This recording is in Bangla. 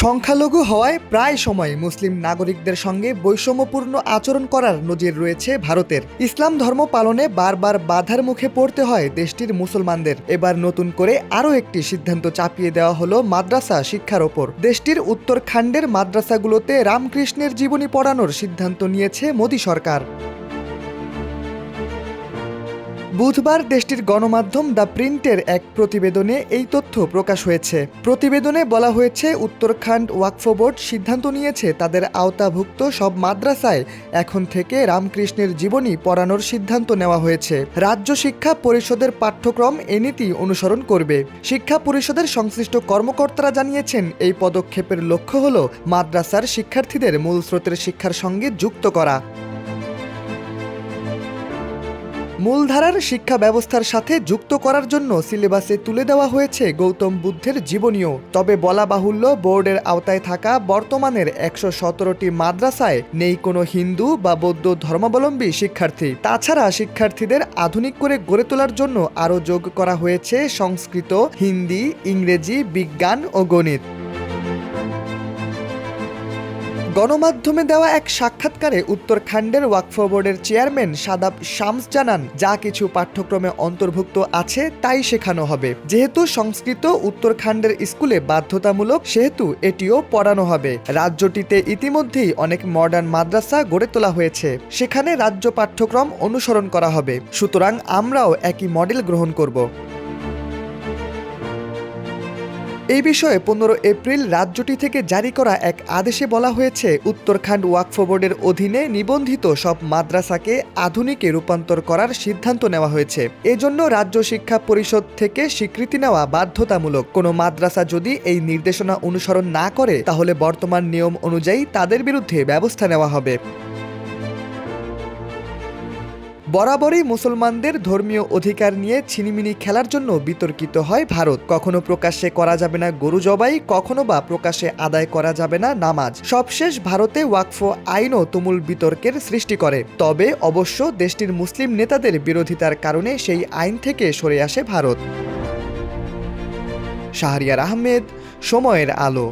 সংখ্যালঘু হওয়ায় প্রায় সময় মুসলিম নাগরিকদের সঙ্গে বৈষম্যপূর্ণ আচরণ করার নজির রয়েছে ভারতের। ইসলাম ধর্ম পালনে বারবার বাধার মুখে পড়তে হয় দেশটির মুসলমানদের। এবার নতুন করে আরও একটি সিদ্ধান্ত চাপিয়ে দেওয়া হলো মাদ্রাসা শিক্ষার ওপর। দেশটির উত্তরাখণ্ডের মাদ্রাসাগুলোতে রামকৃষ্ণের জীবনী পড়ানোর সিদ্ধান্ত নিয়েছে মোদী সরকার। বুধবার দেশটির গণমাধ্যম দ্য প্রিন্টের এক প্রতিবেদনে এই তথ্য প্রকাশ হয়েছে। প্রতিবেদনে বলা হয়েছে, উত্তরাখণ্ড ওয়াকফ বোর্ড সিদ্ধান্ত নিয়েছে তাদের আওতাভুক্ত সব মাদ্রাসায় এখন থেকে রামকৃষ্ণের জীবনী পড়ানোর সিদ্ধান্ত নেওয়া হয়েছে। রাজ্য শিক্ষা পরিষদের পাঠ্যক্রম এ নীতি অনুসরণ করবে। শিক্ষা পরিষদের সংশ্লিষ্ট কর্মকর্তারা জানিয়েছেন, এই পদক্ষেপের লক্ষ্য হল মাদ্রাসার শিক্ষার্থীদের মূল স্রোতের শিক্ষার সঙ্গে যুক্ত করা। মূলধারার শিক্ষা ব্যবস্থার সাথে যুক্ত করার জন্য সিলেবাসে তুলে দেওয়া হয়েছে গৌতম বুদ্ধের জীবনীও। তবে বলা বাহুল্য, বোর্ডের আওতায় থাকা বর্তমানের ১১৭টি মাদ্রাসায় নেই কোনো হিন্দু বা বৌদ্ধ ধর্মাবলম্বী শিক্ষার্থী। তাছাড়া শিক্ষার্থীদের আধুনিক করে গড়ে তোলার জন্য আরও যোগ করা হয়েছে সংস্কৃত, হিন্দি, ইংরেজি, বিজ্ঞান ও গণিত। গণমাধ্যমে দেওয়া এক সাক্ষাৎকারে উত্তরাখণ্ডের ওয়াকফ বোর্ডের চেয়ারম্যান শাদাব শামস জানান, যা কিছু পাঠ্যক্রমে অন্তর্ভুক্ত আছে তাই শেখানো হবে। যেহেতু সংস্কৃত উত্তরাখণ্ডের স্কুলে বাধ্যতামূলক, সেহেতু এটিও পড়ানো হবে। রাজ্যটিতে ইতিমধ্যেই অনেক মডার্ন মাদ্রাসা গড়ে তোলা হয়েছে, সেখানে রাজ্য পাঠ্যক্রম অনুসরণ করা হবে। সুতরাং আমরাও একই মডেল গ্রহণ করব। এই বিষয়ে ১৫ এপ্রিল রাজ্যটি থেকে জারি করা এক আদেশে বলা হয়েছে, উত্তরাখণ্ড ওয়াকফ বোর্ডের অধীনে নিবন্ধিত সব মাদ্রাসাকে আধুনিকে রূপান্তর করার সিদ্ধান্ত নেওয়া হয়েছে। এজন্য রাজ্য শিক্ষা পরিষদ থেকে স্বীকৃতি নেওয়া বাধ্যতামূলক। কোনো মাদ্রাসা যদি এই নির্দেশনা অনুসরণ না করে, তাহলে বর্তমান নিয়ম অনুযায়ী তাদের বিরুদ্ধে ব্যবস্থা নেওয়া হবে। বরাবরই মুসলমানদের ধর্মীয় অধিকার নিয়ে ছিনিমিনি খেলার জন্য বিতর্কিত হয় ভারত। কখনো প্রকাশ্যে করা যাবে না গরু জবাই, কখনো বা প্রকাশ্যে আদায় করা যাবে না নামাজ। সবশেষ ভারতে ওয়াকফ আইনও তুমুল বিতর্কের সৃষ্টি করে। তবে অবশ্য দেশটির মুসলিম নেতাদের বিরোধিতার কারণে সেই আইন থেকে সরে আসে ভারত। শাহরিয়ার আহমেদ, সময়ের আলো।